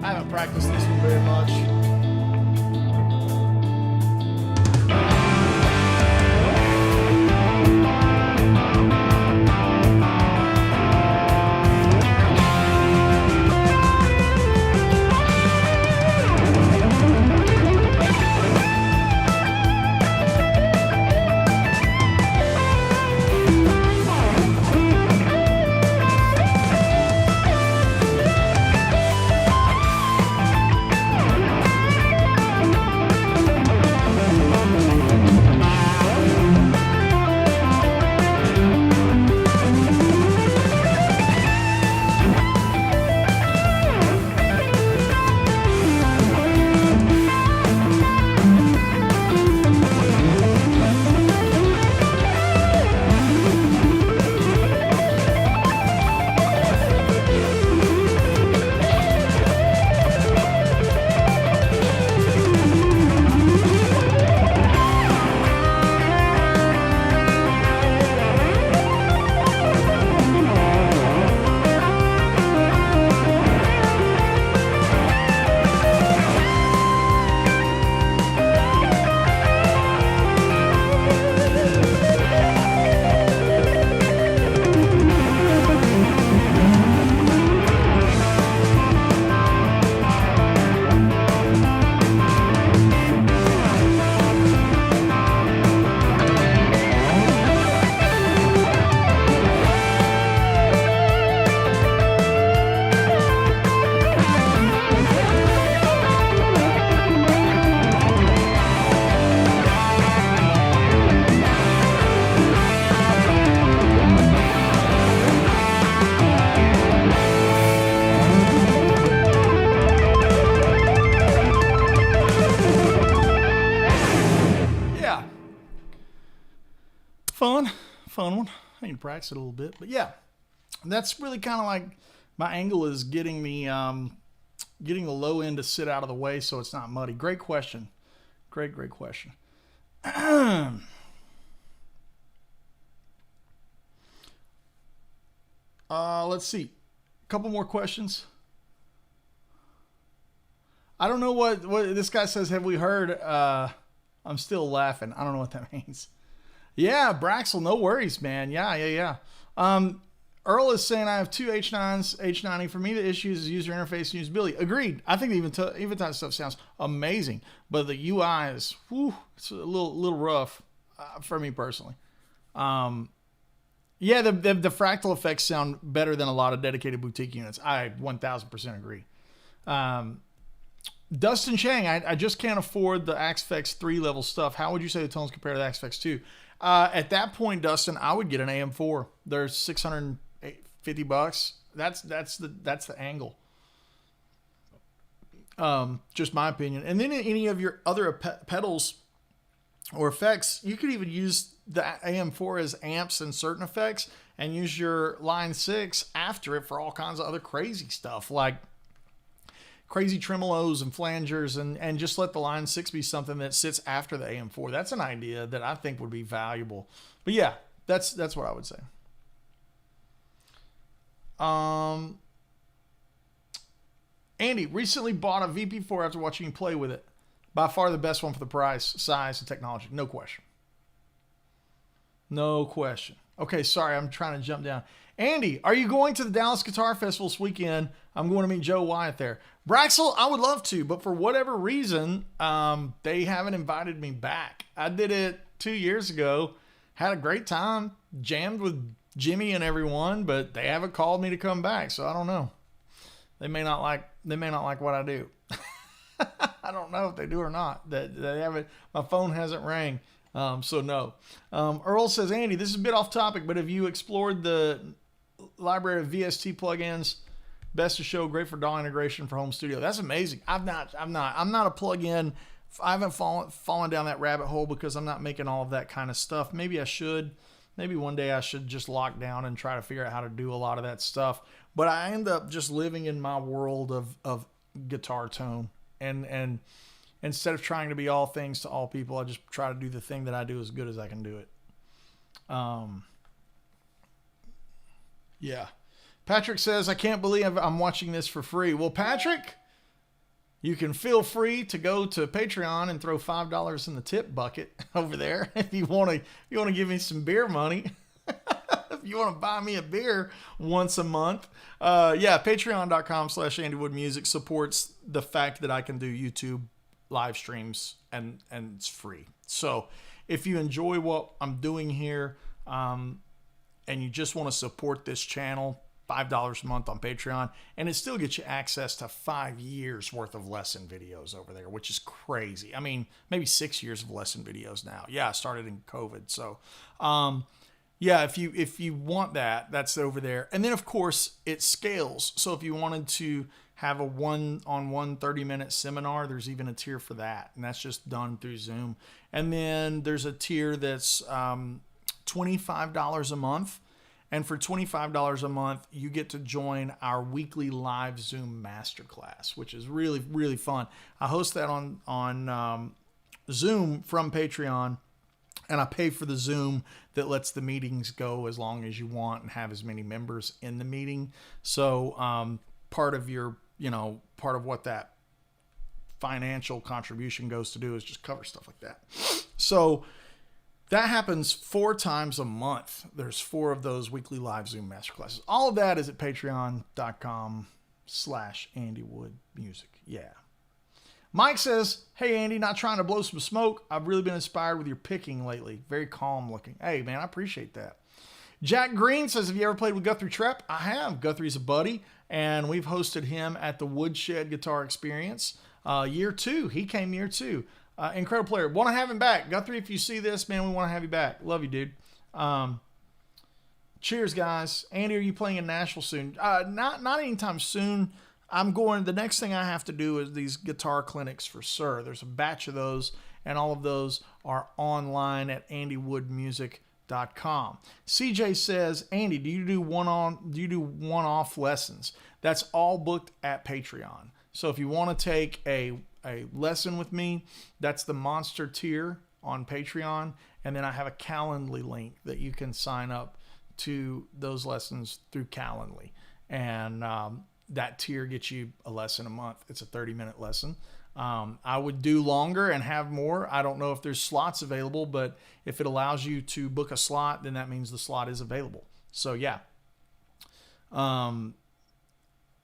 I haven't practiced this one very much. fun one. I need to practice it a little bit. But yeah, that's really kind of like my angle is getting me, getting the low end to sit out of the way so it's not muddy. Great question. Great question. Let's see. A couple more questions. I don't know what this guy says. Have we heard? I'm still laughing. I don't know what that means. Yeah, Braxel, no worries, man. Yeah. Earl is saying I have two H9s, H90. For me, the issue is user interface and usability. Agreed. I think the Eventide stuff sounds amazing, but the UI is, it's a little rough for me personally. Yeah, the fractal effects sound better than a lot of dedicated boutique units. I 1000% agree. Dustin Chang, I just can't afford the Axfex 3 level stuff. How would you say the tones compare to the Axfex 2? At that point, Dustin, I would get an AM4. They're $650. That's the angle. Just my opinion. And then any of your other pedals or effects, you could even use the AM4 as amps and certain effects and use your Line 6 after it for all kinds of other crazy stuff like crazy tremolos and flangers, and just let the Line 6 be something that sits after the AM4. That's an idea that I think would be valuable. But yeah, that's what I would say. Andy, recently bought a VP4 after watching you play with it. By far the best one for the price, size, and technology. No question. No question. Okay, sorry, I'm trying to jump down. Andy, are you going to the Dallas Guitar Festival this weekend? I'm going to meet Joe Wyatt there. Braxel, I would love to, but for whatever reason, they haven't invited me back. I did it 2 years ago, had a great time, jammed with Jimmy and everyone, but they haven't called me to come back, so I don't know. They may not like what I do. I don't know if they do or not. They haven't. My phone hasn't rang, so no. Earl says, Andy, this is a bit off topic, but have you explored the library of VST plugins? Best of show, great for DAW integration for home studio. That's amazing. I'm not a plugin. I haven't fallen down that rabbit hole because I'm not making all of that kind of stuff. Maybe I should. Maybe one day I should just lock down and try to figure out how to do a lot of that stuff. But I end up just living in my world of guitar tone. And instead of trying to be all things to all people, I just try to do the thing that I do as good as I can do it. Yeah. Patrick says, I can't believe I'm watching this for free. Well, Patrick, you can feel free to go to Patreon and throw $5 in the tip bucket over there if you want to give me some beer money. If you want to buy me a beer once a month. Yeah, patreon.com/AndyWoodMusic supports the fact that I can do YouTube live streams and it's free. So if you enjoy what I'm doing here and you just want to support this channel, $5 a month on Patreon, and it still gets you access to 5 years worth of lesson videos over there, which is crazy. I mean, maybe 6 years of lesson videos now. Yeah, I started in COVID. So, yeah, if you want that, that's over there. And then, of course, it scales. So if you wanted to have a one-on-one 30-minute seminar, there's even a tier for that. And that's just done through Zoom. And then there's a tier that's $25 a month. And for $25 a month, you get to join our weekly live Zoom masterclass, which is really, really fun. I host that on Zoom from Patreon, and I pay for the Zoom that lets the meetings go as long as you want and have as many members in the meeting. So part of what that financial contribution goes to do is just cover stuff like that. So that happens 4 times a month. There's 4 of those weekly live Zoom masterclasses. All of that is at patreon.com/AndyWoodMusic. Yeah. Mike says, hey, Andy, not trying to blow some smoke. I've really been inspired with your picking lately. Very calm looking. Hey, man, I appreciate that. Jack Green says, have you ever played with Guthrie Trepp? I have. Guthrie's a buddy, and we've hosted him at the Woodshed Guitar Experience. Year 2. He came year 2. Incredible player. Want to have him back. Guthrie, if you see this, man, we want to have you back. Love you, dude. Cheers, guys. Andy, are you playing in Nashville soon? Not anytime soon. The next thing I have to do is these guitar clinics for Sir. There's a batch of those, and all of those are online at AndyWoodMusic.com. CJ says, Andy, do you do one-off lessons? That's all booked at Patreon. So if you want to take a lesson with me, that's the monster tier on Patreon. And then I have a Calendly link that you can sign up to those lessons through Calendly. And that tier gets you a lesson a month. It's a 30-minute lesson. I would do longer and have more. I don't know if there's slots available, but if it allows you to book a slot, then that means the slot is available. So yeah.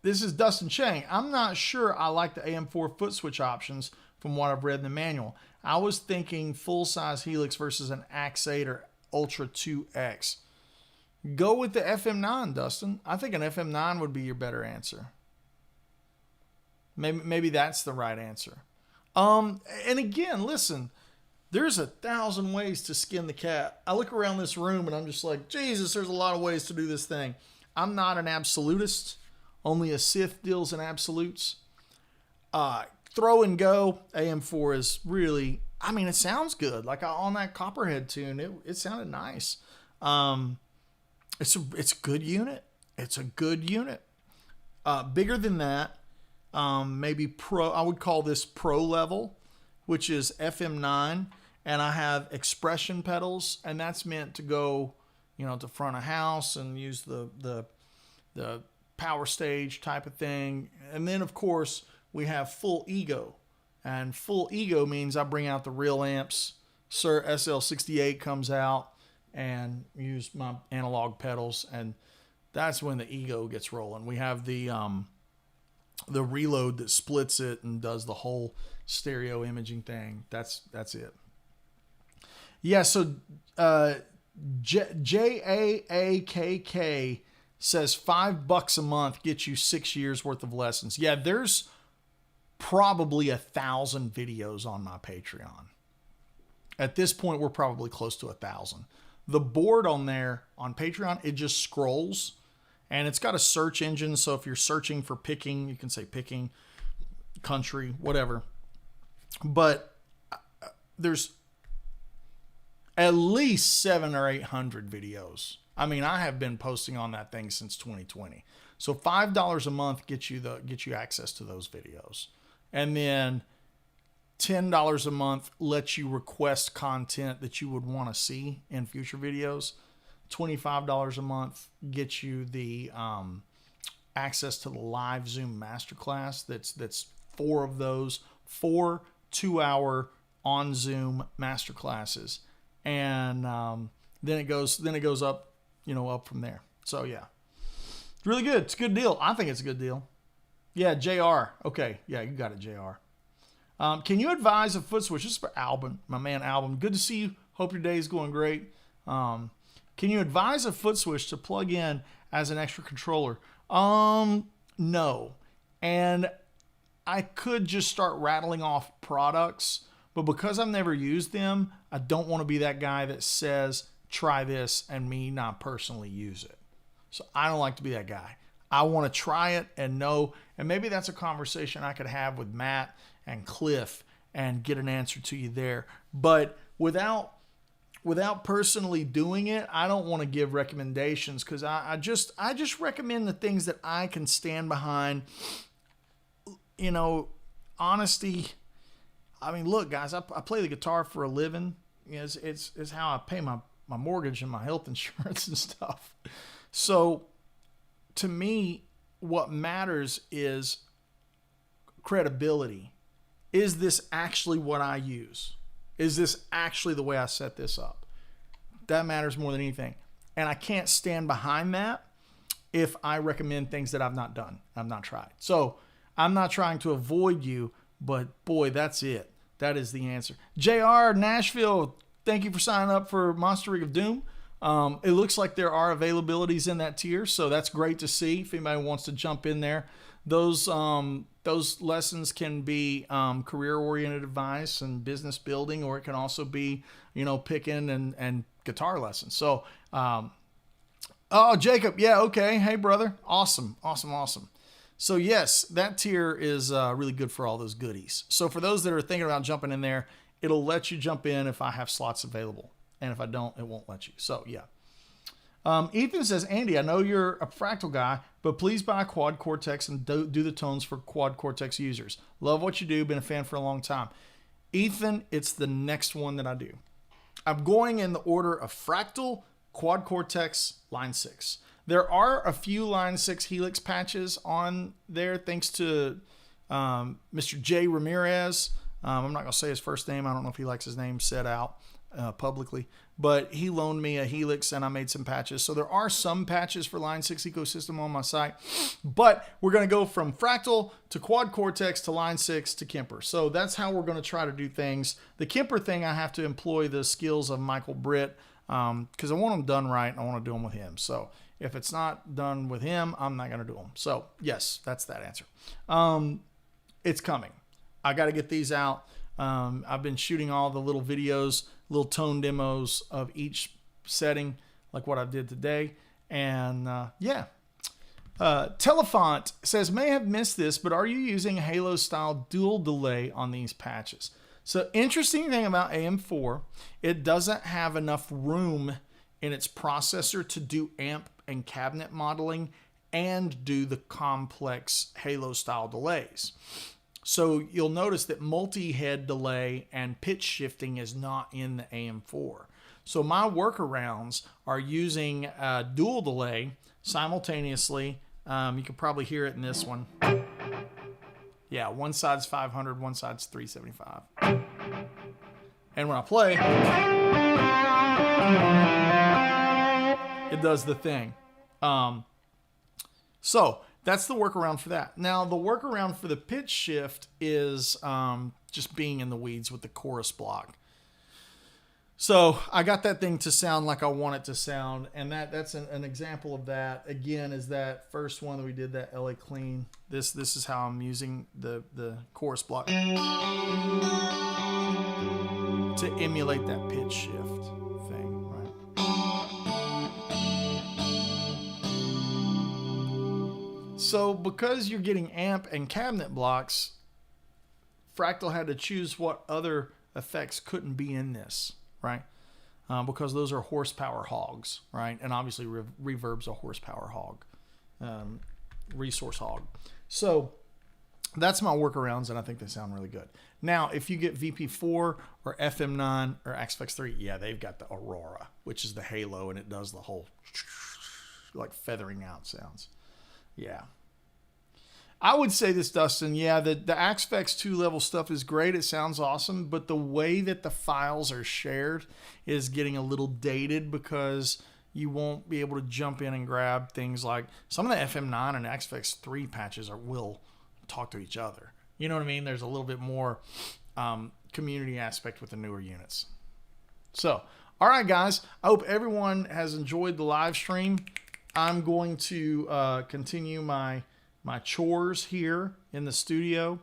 This is Dustin Chang. I'm not sure I like the AM4 foot switch options from what I've read in the manual. I was thinking full-size Helix versus an Ax8 or Ultra 2X. Go with the FM9, Dustin. I think an FM9 would be your better answer. Maybe that's the right answer. And again, listen, there's 1,000 ways to skin the cat. I look around this room and I'm just like, Jesus, there's a lot of ways to do this thing. I'm not an absolutist. Only a Sith deals in absolutes. Throw and go. AM4 is really, I mean, it sounds good. Like on that Copperhead tune, it sounded nice. It's a good unit. It's a good unit. Bigger than that. Maybe pro, I would call this pro level, which is FM9, and I have expression pedals, and that's meant to go, to front of house and use the power stage type of thing. And then of course we have full ego, and full ego means I bring out the real amps. Sir SL68 comes out and use my analog pedals, and that's when the ego gets rolling. We have the reload that splits it and does the whole stereo imaging thing. That's it. Yeah. So JAAKK says $5 a month gets you 6 years worth of lessons. Yeah, there's probably 1,000 videos on my Patreon. At this point, we're probably close to 1,000. The board on there on Patreon, it just scrolls. And it's got a search engine, so if you're searching for picking, you can say picking, country, whatever. But there's at least 700 or 800 videos. I mean, I have been posting on that thing since 2020. So $5 a month gets you access to those videos. And then $10 a month lets you request content that you would want to see in future videos. $25 a month gets you the access to the live Zoom masterclass. That's 4 of those, 4 2-hour on Zoom masterclasses, and then it goes up, up from there. So yeah, it's really good. It's a good deal. I think it's a good deal. Yeah, JR. Okay, yeah, you got it, JR. Can you advise a foot switch? This is for Albin, my man Albin. Good to see you. Hope your day is going great. Can you advise a foot switch to plug in as an extra controller? No. And I could just start rattling off products, but because I've never used them, I don't want to be that guy that says, try this, and me not personally use it. So I don't like to be that guy. I want to try it and know, and maybe that's a conversation I could have with Matt and Cliff and get an answer to you there. But without personally doing it, I don't want to give recommendations, because I just recommend the things that I can stand behind. Honesty. I mean, look, guys, I play the guitar for a living. It's how I pay my mortgage and my health insurance and stuff. So to me, what matters is credibility. Is this actually what I use? Is this actually the way I set this up? That matters more than anything. And I can't stand behind that if I recommend things that I've not done, I've not tried. So I'm not trying to avoid you, but boy, that's it. That is the answer. JR, Nashville, thank you for signing up for Monster Rig of Doom. It looks like there are availabilities in that tier, so that's great to see. If anybody wants to jump in there, those lessons can be career-oriented advice and business building, or it can also be, picking and guitar lessons. So, Jacob, yeah, okay. Hey, brother. Awesome. So yes, that tier is really good for all those goodies. So for those that are thinking about jumping in there, it'll let you jump in if I have slots available. And if I don't, it won't let you. So, yeah. Ethan says, Andy, I know you're a Fractal guy, but please buy Quad Cortex and do the tones for Quad Cortex users. Love what you do. Been a fan for a long time. Ethan, it's the next one that I do. I'm going in the order of Fractal, Quad Cortex, Line 6. There are a few Line 6 Helix patches on there thanks to Mr. J. Ramirez. I'm not going to say his first name. I don't know if he likes his name said out publicly, but he loaned me a Helix and I made some patches. So there are some patches for Line 6 ecosystem on my site, but we're going to go from Fractal to Quad Cortex to Line 6 to Kemper. So that's how we're going to try to do things. The Kemper thing, I have to employ the skills of Michael Britt because I want them done right and I want to do them with him. So if it's not done with him, I'm not going to do them. So yes, that's that answer. It's coming. I got to get these out. I've been shooting all the little videos, little tone demos of each setting, like what I did today. And yeah. Telefont says, may have missed this, but are you using Halo style dual delay on these patches? So interesting thing about AM4, it doesn't have enough room in its processor to do amp and cabinet modeling and do the complex Halo style delays. So you'll notice that multi-head delay and pitch shifting is not in the AM4. So my workarounds are using a dual delay simultaneously. You can probably hear it in this one. Yeah, one side's 500, one side's 375. And when I play, it does the thing. So that's the workaround for that. Now, the workaround for the pitch shift is just being in the weeds with the chorus block. So I got that thing to sound like I want it to sound, and that's an example of that. Again, is that first one that we did, that LA Clean. This is how I'm using the chorus block to emulate that pitch shift thing, right? So because you're getting amp and cabinet blocks, Fractal had to choose what other effects couldn't be in this, right? Because those are horsepower hogs, right? And obviously reverb's a horsepower hog, resource hog. So that's my workarounds, and I think they sound really good. Now, if you get VP4 or FM9 or Aspx3, yeah, they've got the Aurora, which is the Halo, and it does the whole like feathering out sounds. Yeah. I would say this, Dustin. Yeah, the Aspx 2 level stuff is great. It sounds awesome, but the way that the files are shared is getting a little dated because you won't be able to jump in and grab things like some of the FM9 and Aspx 3 patches will talk to each other. You know what I mean? There's a little bit more community aspect with the newer units. So, all right, guys. I hope everyone has enjoyed the live stream. I'm going to continue my chores here in the studio.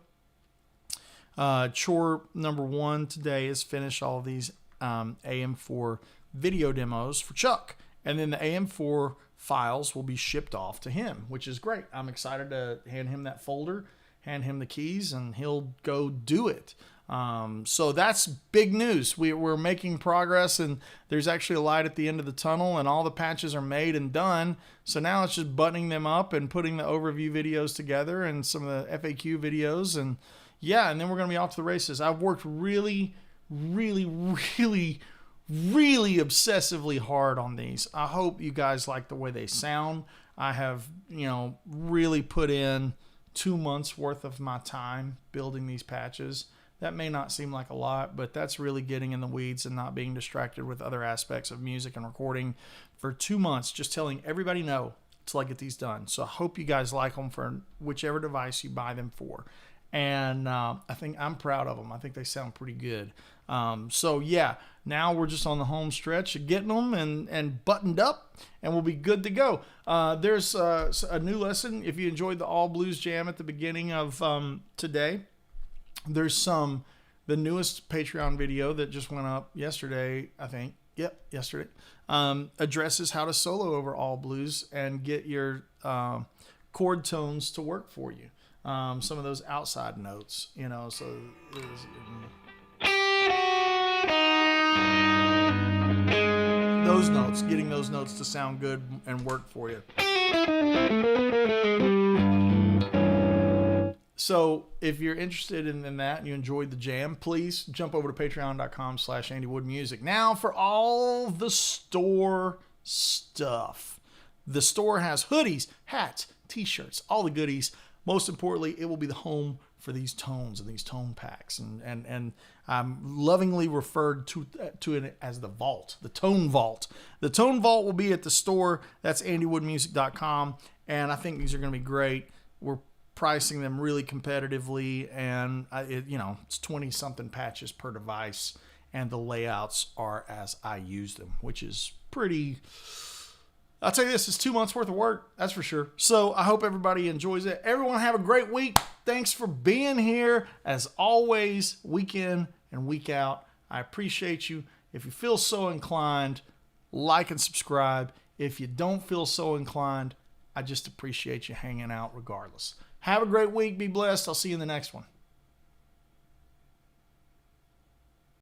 Chore number 1 today is finish all of these AM4 video demos for Chuck. And then the AM4 files will be shipped off to him, which is great. I'm excited to hand him that folder, hand him the keys, and he'll go do it. So that's big news. We're making progress, and there's actually a light at the end of the tunnel, and all the patches are made and done. So now it's just buttoning them up and putting the overview videos together and some of the FAQ videos. And yeah, and then we're going to be off to the races. I've worked really, really, really, really obsessively hard on these. I hope you guys like the way they sound. I have, really put in 2 months worth of my time building these patches. That may not seem like a lot, but that's really getting in the weeds and not being distracted with other aspects of music and recording for 2 months, just telling everybody no till I get these done. So I hope you guys like them for whichever device you buy them for. And I think I'm proud of them. I think they sound pretty good. So yeah, now we're just on the home stretch of getting them and buttoned up, and we'll be good to go. There's a new lesson. If you enjoyed the All Blues Jam at the beginning of today, there's the newest Patreon video that just went up yesterday, I think. Yep, yesterday. Addresses how to solo over all blues and get your chord tones to work for you. Some of those outside notes, so getting those notes to sound good and work for you. So if you're interested in that and you enjoyed the jam, please jump over to patreon.com/AndyWoodMusic. Now for all the store stuff. The store has hoodies, hats, t-shirts, all the goodies. Most importantly, it will be the home for these tones and these tone packs. And I'm lovingly referred to it as the vault, the tone vault. The tone vault will be at the store. That's AndyWoodMusic.com. And I think these are going to be great. We're pricing them really competitively, and it's 20 something patches per device, and the layouts are as I use them, which is pretty. I'll tell you this, it's 2 months worth of work, that's for sure. So I hope everybody enjoys it. Everyone have a great week. Thanks for being here as always, week in and week out. I appreciate you. If you feel so inclined, like and subscribe. If you don't feel so inclined, I just appreciate you hanging out regardless. Have a great week. Be blessed. I'll see you in the next one.